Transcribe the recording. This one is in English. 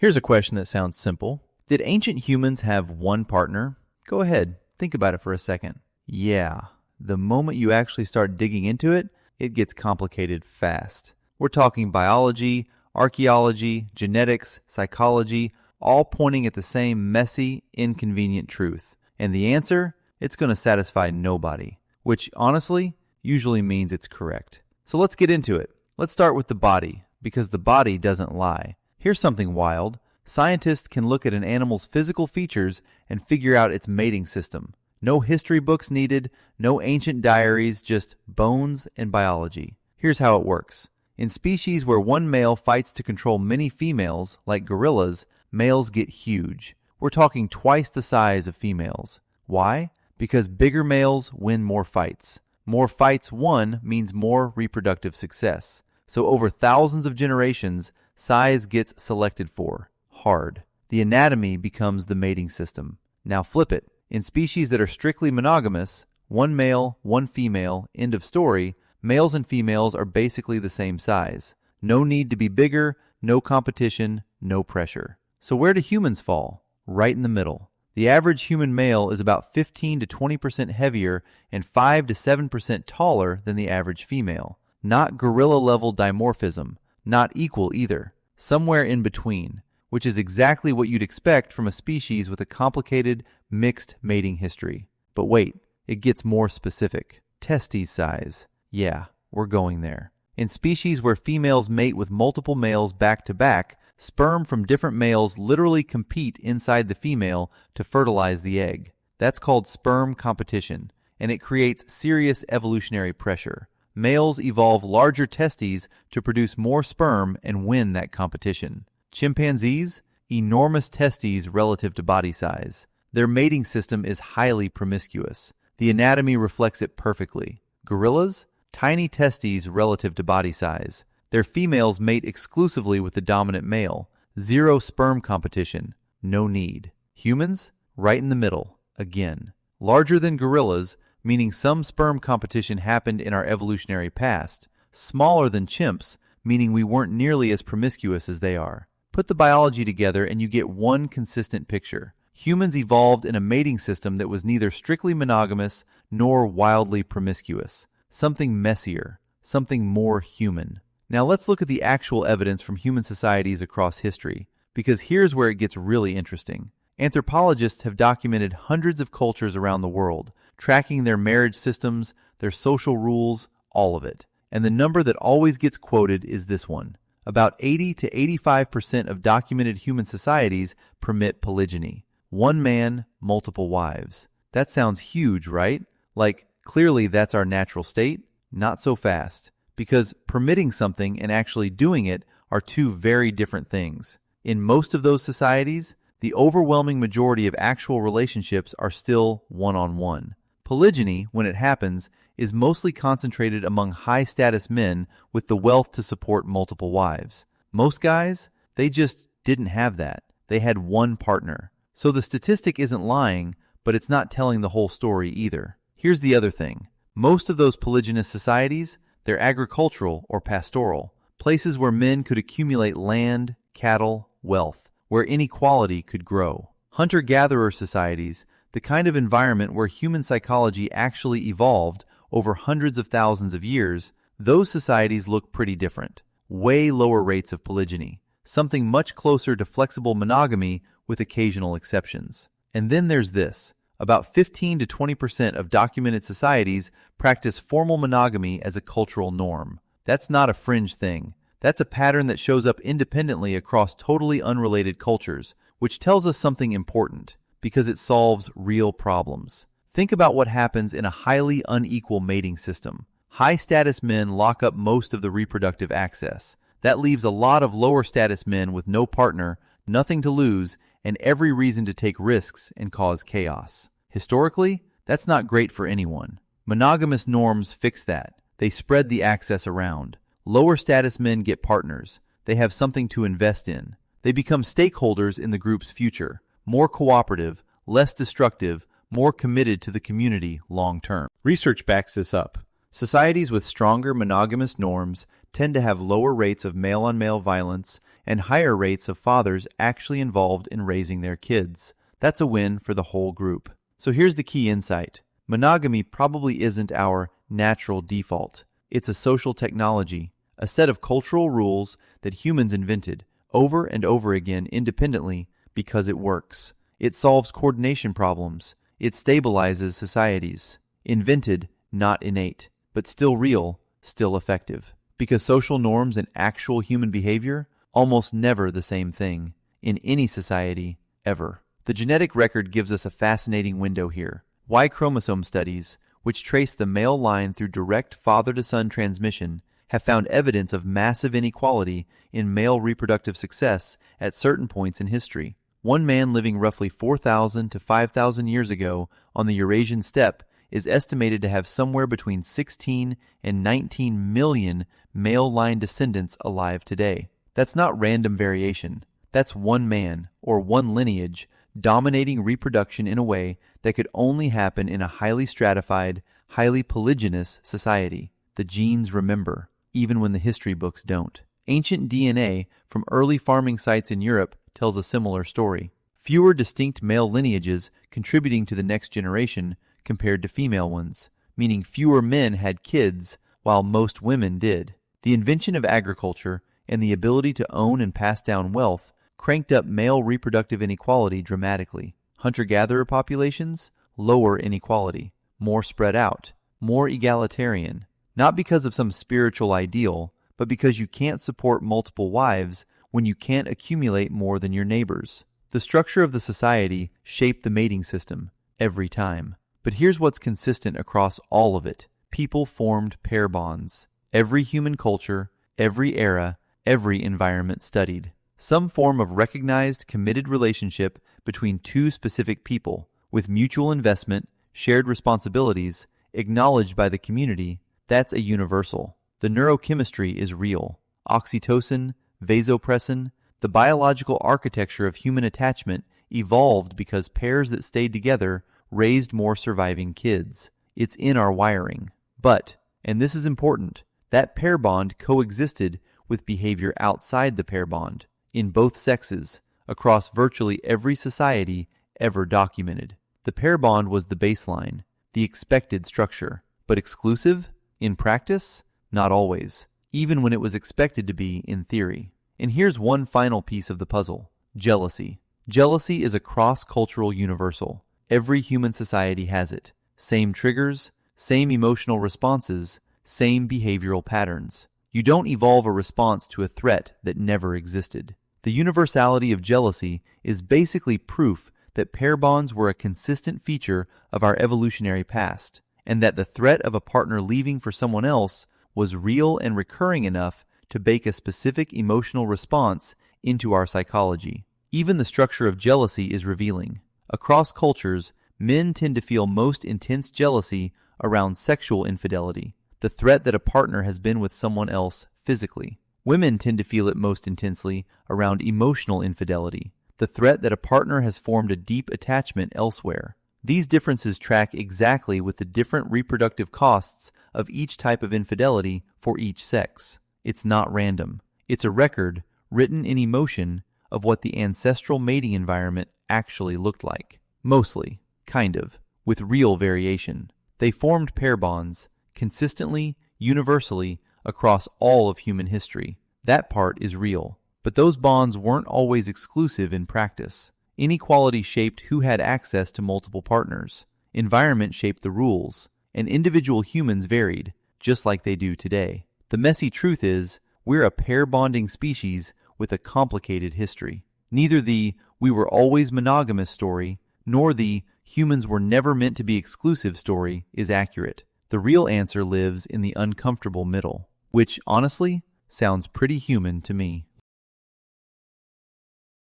Here's a question that sounds simple. Did ancient humans have one partner? Go ahead, think about it for a second. Yeah, the moment you actually start digging into it, it gets complicated fast. We're talking biology, archaeology, genetics, psychology, all pointing at the same messy, inconvenient truth. And the answer? It's going to satisfy nobody, which honestly usually means it's correct. So let's get into it. Let's start with the body, because the body doesn't lie. Here's something wild. Scientists can look at an animal's physical features and figure out its mating system. No history books needed, no ancient diaries, just bones and biology. Here's how it works. In species where one male fights to control many females, like gorillas, males get huge. We're talking twice the size of females. Why? Because bigger males win more fights. More fights won means more reproductive success. So over thousands of generations, size gets selected for. Hard. The anatomy becomes the mating system. Now flip it. In species that are strictly monogamous, one male, one female, end of story, males and females are basically the same size. No need to be bigger, no competition, no pressure. So where do humans fall? Right in the middle. The average human male is about 15 to 20% heavier and 5 to 7% taller than the average female. Not gorilla-level dimorphism, not equal either. Somewhere in between, which is exactly what you'd expect from a species with a complicated, mixed mating history. But wait, it gets more specific. Testes size. Yeah, we're going there. In species where females mate with multiple males back to back, sperm from different males literally compete inside the female to fertilize the egg. That's called sperm competition, and it creates serious evolutionary pressure. Males evolve larger testes to produce more sperm and win that competition. Chimpanzees? Enormous testes relative to body size. Their mating system is highly promiscuous. The anatomy reflects it perfectly. Gorillas? Tiny testes relative to body size. Their females mate exclusively with the dominant male. Zero sperm competition. No need. Humans? Right in the middle. Again. Larger than gorillas, meaning some sperm competition happened in our evolutionary past. Smaller than chimps, meaning we weren't nearly as promiscuous as they are. Put the biology together and you get one consistent picture. Humans evolved in a mating system that was neither strictly monogamous nor wildly promiscuous. Something messier, something more human. Now let's look at the actual evidence from human societies across history, because here's where it gets really interesting. Anthropologists have documented hundreds of cultures around the world, tracking their marriage systems, their social rules, all of it. And the number that always gets quoted is this one. About 80 to 85% of documented human societies permit polygyny. One man, multiple wives. That sounds huge, right? Like, clearly that's our natural state? Not so fast. Because permitting something and actually doing it are two very different things. In most of those societies, the overwhelming majority of actual relationships are still one-on-one. Polygyny, when it happens, is mostly concentrated among high-status men with the wealth to support multiple wives. Most guys, they just didn't have that. They had one partner. So the statistic isn't lying, but it's not telling the whole story either. Here's the other thing. Most of those polygynous societies, they're agricultural or pastoral, places where men could accumulate land, cattle, wealth, where inequality could grow. Hunter-gatherer societies, the kind of environment where human psychology actually evolved over hundreds of thousands of years, those societies look pretty different. Way lower rates of polygyny, something much closer to flexible monogamy with occasional exceptions. And then there's this. About 15 to 20% of documented societies practice formal monogamy as a cultural norm. That's not a fringe thing. That's a pattern that shows up independently across totally unrelated cultures, which tells us something important, because it solves real problems. Think about what happens in a highly unequal mating system. High-status men lock up most of the reproductive access. That leaves a lot of lower-status men with no partner, nothing to lose, and every reason to take risks and cause chaos. Historically, that's not great for anyone. Monogamous norms fix that. They spread the access around. Lower-status men get partners. They have something to invest in. They become stakeholders in the group's future, more cooperative, less destructive, more committed to the community long-term. Research backs this up. Societies with stronger monogamous norms tend to have lower rates of male-on-male violence and higher rates of fathers actually involved in raising their kids. That's a win for the whole group. So here's the key insight. Monogamy probably isn't our natural default. It's a social technology, a set of cultural rules that humans invented over and over again independently because it works. It solves coordination problems. It stabilizes societies. Invented, not innate, but still real, still effective. Because social norms and actual human behavior, almost never the same thing, in any society, ever. The genetic record gives us a fascinating window here. Y chromosome studies, which trace the male line through direct father-to-son transmission, have found evidence of massive inequality in male reproductive success at certain points in history. One man living roughly 4,000 to 5,000 years ago on the Eurasian steppe is estimated to have somewhere between 16 and 19 million male line descendants alive today. That's not random variation. That's one man, or one lineage, dominating reproduction in a way that could only happen in a highly stratified, highly polygynous society. The genes remember, even when the history books don't. Ancient DNA from early farming sites in Europe tells a similar story. Fewer distinct male lineages contributing to the next generation compared to female ones, meaning fewer men had kids while most women did. The invention of agriculture and the ability to own and pass down wealth cranked up male reproductive inequality dramatically. Hunter-gatherer populations, lower inequality, more spread out, more egalitarian, not because of some spiritual ideal, but because you can't support multiple wives when you can't accumulate more than your neighbors. The structure of the society shaped the mating system every time. But here's what's consistent across all of it. People formed pair bonds. Every human culture, every era, every environment studied. Some form of recognized, committed relationship between two specific people, with mutual investment, shared responsibilities, acknowledged by the community. That's a universal. The neurochemistry is real. Oxytocin, vasopressin, the biological architecture of human attachment evolved because pairs that stayed together raised more surviving kids. It's in our wiring. But, and this is important, that pair bond coexisted with behavior outside the pair bond, in both sexes, across virtually every society ever documented. The pair bond was the baseline, the expected structure. But exclusive? In practice? Not always, even when it was expected to be in theory. And here's one final piece of the puzzle: jealousy. Jealousy is a cross-cultural universal. Every human society has it. Same triggers, same emotional responses, same behavioral patterns. You don't evolve a response to a threat that never existed. The universality of jealousy is basically proof that pair bonds were a consistent feature of our evolutionary past, and that the threat of a partner leaving for someone else was real and recurring enough to bake a specific emotional response into our psychology. Even the structure of jealousy is revealing. Across cultures, men tend to feel most intense jealousy around sexual infidelity, the threat that a partner has been with someone else physically. Women tend to feel it most intensely around emotional infidelity, the threat that a partner has formed a deep attachment elsewhere. These differences track exactly with the different reproductive costs of each type of infidelity for each sex. It's not random. It's a record, written in emotion, of what the ancestral mating environment actually looked like. Mostly, kind of, with real variation. They formed pair bonds, consistently, universally, across all of human history. That part is real. But those bonds weren't always exclusive in practice. Inequality shaped who had access to multiple partners. Environment shaped the rules, and individual humans varied, just like they do today. The messy truth is, we're a pair-bonding species with a complicated history. Neither the "we were always monogamous" story, nor the "humans were never meant to be exclusive" story is accurate. The real answer lives in the uncomfortable middle, which, honestly, sounds pretty human to me.